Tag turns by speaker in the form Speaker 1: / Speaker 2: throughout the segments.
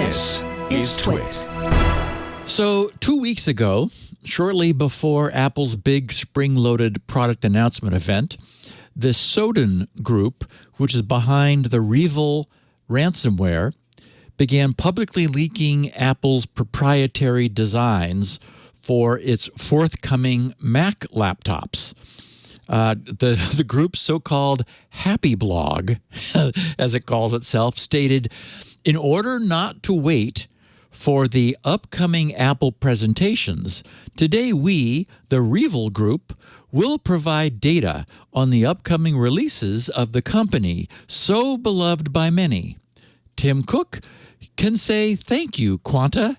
Speaker 1: This is TWiT.
Speaker 2: So 2 weeks ago, shortly before Apple's big spring-loaded product announcement event, the Soden Group, which is behind the REvil ransomware, began publicly leaking Apple's proprietary designs for its forthcoming Mac laptops. The group's so-called Happy Blog, as it calls itself, stated, in order not to wait for the upcoming Apple presentations, today we, the REvil Group, will provide data on the upcoming releases of the company so beloved by many. Tim Cook can say thank you, Quanta.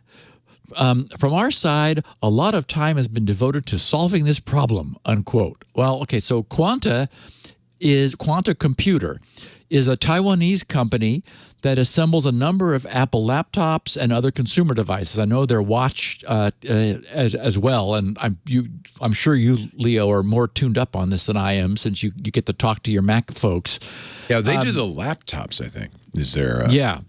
Speaker 2: From our side, a lot of time has been devoted to solving this problem, unquote. Well, okay, so Quanta Computer is a Taiwanese company that assembles a number of Apple laptops and other consumer devices. I know they're watched as well, and I'm sure you, Leo, are more tuned up on this than I am, since you get to talk to your Mac folks.
Speaker 1: Yeah, they do the laptops, I think. Is there?
Speaker 2: Yeah.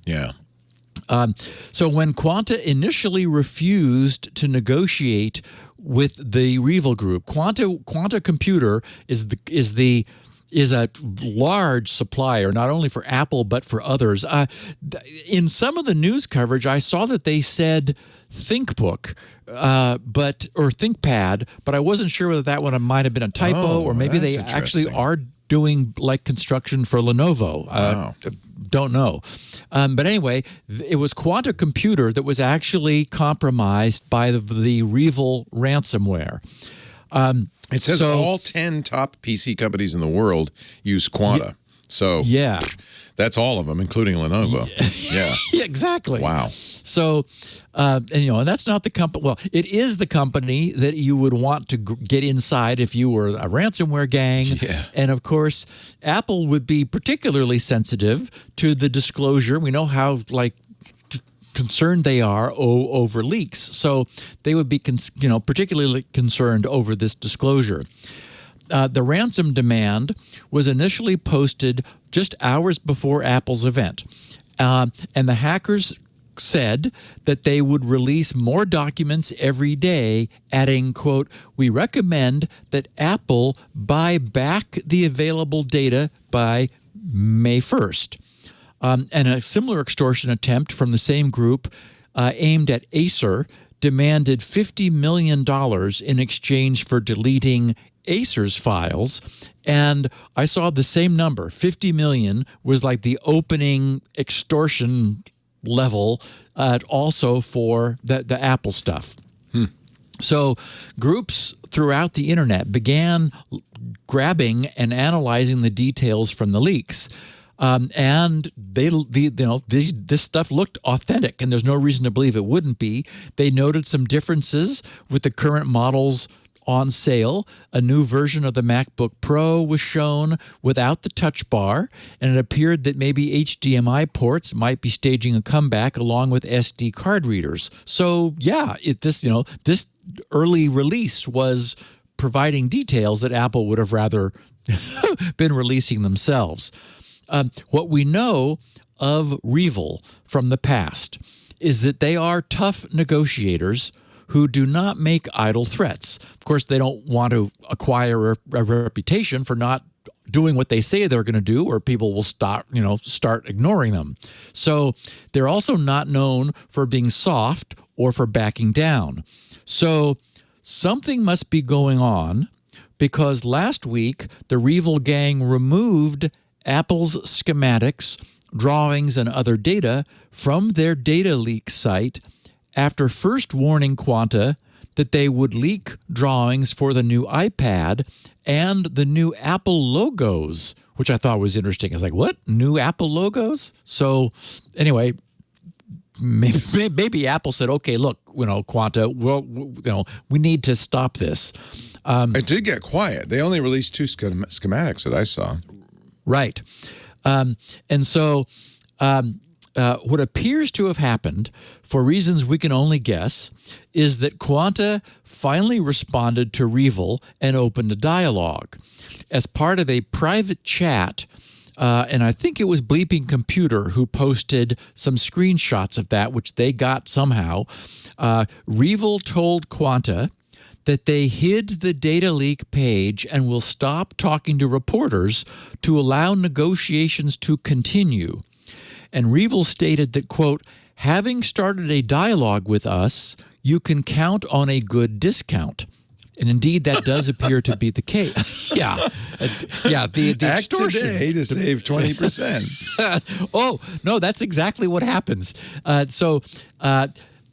Speaker 2: So when Quanta initially refused to negotiate with the REvil Group, Quanta Computer is a large supplier, not only for Apple, but for others. In some of the news coverage, I saw that they said ThinkBook, or ThinkPad, but I wasn't sure whether that one might have been a typo, or maybe they actually are doing like construction for Lenovo.
Speaker 1: Wow.
Speaker 2: Don't know. But anyway, it was Quanta Computer that was actually compromised by the REvil ransomware.
Speaker 1: It says all 10 top PC companies in the world use Quanta.
Speaker 2: Yeah.
Speaker 1: That's all of them, including Lenovo. Yeah.
Speaker 2: Yeah, exactly.
Speaker 1: Wow.
Speaker 2: So, and that's not the company. Well, it is the company that you would want to get inside if you were a ransomware gang.
Speaker 1: Yeah.
Speaker 2: And of course, Apple would be particularly sensitive to the disclosure. We know how, concerned they are over leaks. So they would be, particularly concerned over this disclosure. The ransom demand was initially posted just hours before Apple's event. And the hackers said that they would release more documents every day, adding, quote, "We recommend that Apple buy back the available data by May 1st. And a similar extortion attempt from the same group aimed at Acer demanded $50 million in exchange for deleting Acer's files. And I saw the same number, 50 million, was like the opening extortion level also for the Apple stuff. So groups throughout the internet began grabbing and analyzing the details from the leaks. And this stuff looked authentic, and there's no reason to believe it wouldn't be. They noted some differences with the current models on sale. A new version of the MacBook Pro was shown without the touch bar, and it appeared that maybe HDMI ports might be staging a comeback along with SD card readers. So yeah, this early release was providing details that Apple would have rather been releasing themselves. What we know of REvil from the past is that they are tough negotiators who do not make idle threats. Of course, they don't want to acquire a reputation for not doing what they say they're going to do, or people will start ignoring them. So they're also not known for being soft or for backing down. So something must be going on, because last week the REvil gang removed Apple's schematics, drawings, and other data from their data leak site after first warning Quanta that they would leak drawings for the new iPad and the new Apple logos, which I thought was interesting. I was like, what? New Apple logos? So anyway, maybe Apple said, okay, look, Quanta, we need to stop this.
Speaker 1: It did get quiet. They only released 2 schematics that I saw.
Speaker 2: Right. And so what appears to have happened, for reasons we can only guess, is that Quanta finally responded to REvil and opened a dialogue. As part of a private chat and I think it was Bleeping Computer who posted some screenshots of that, which they got somehow. REvil told Quanta that they hid the data leak page and will stop talking to reporters to allow negotiations to continue. And REvil stated that, quote, having started a dialogue with us, you can count on a good discount. And indeed, that does appear to be the case. Yeah. The
Speaker 1: Act
Speaker 2: extortion.
Speaker 1: today to save 20%.
Speaker 2: Oh, no, that's exactly what happens.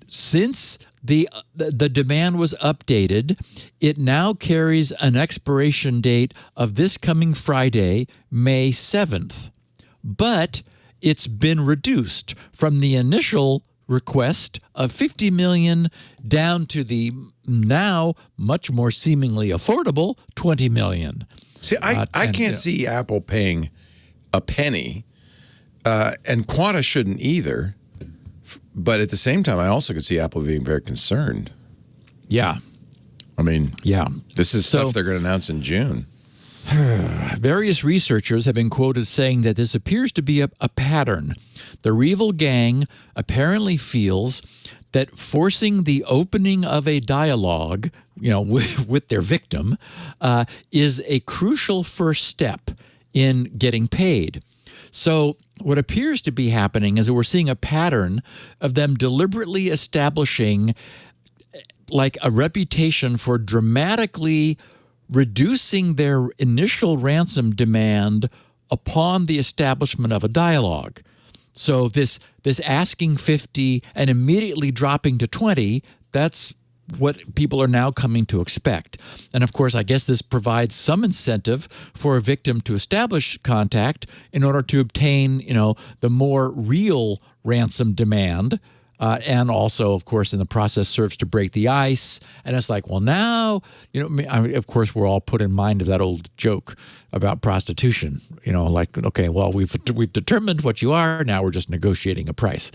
Speaker 2: Since the demand was updated, it now carries an expiration date of this coming Friday, May 7th. But it's been reduced from the initial request of $50 million down to the now much more seemingly affordable $20 million.
Speaker 1: See, I can't see Apple paying a penny, and Quanta shouldn't either. But at the same time, I also could see Apple being very concerned.
Speaker 2: Yeah.
Speaker 1: I mean,
Speaker 2: yeah,
Speaker 1: this is stuff they're going to announce in June.
Speaker 2: Various researchers have been quoted saying that this appears to be a pattern. The REvil gang apparently feels that forcing the opening of a dialogue, with their victim, is a crucial first step in getting paid. So what appears to be happening is that we're seeing a pattern of them deliberately establishing like a reputation for dramatically reducing their initial ransom demand upon the establishment of a dialogue. So this asking 50 and immediately dropping to 20, that's what people are now coming to expect. And of course, I guess this provides some incentive for a victim to establish contact in order to obtain, the more real ransom demand. And also, of course, in the process serves to break the ice. And it's like, well, now, of course, we're all put in mind of that old joke about prostitution. Okay, well, we've determined what you are. Now we're just negotiating a price.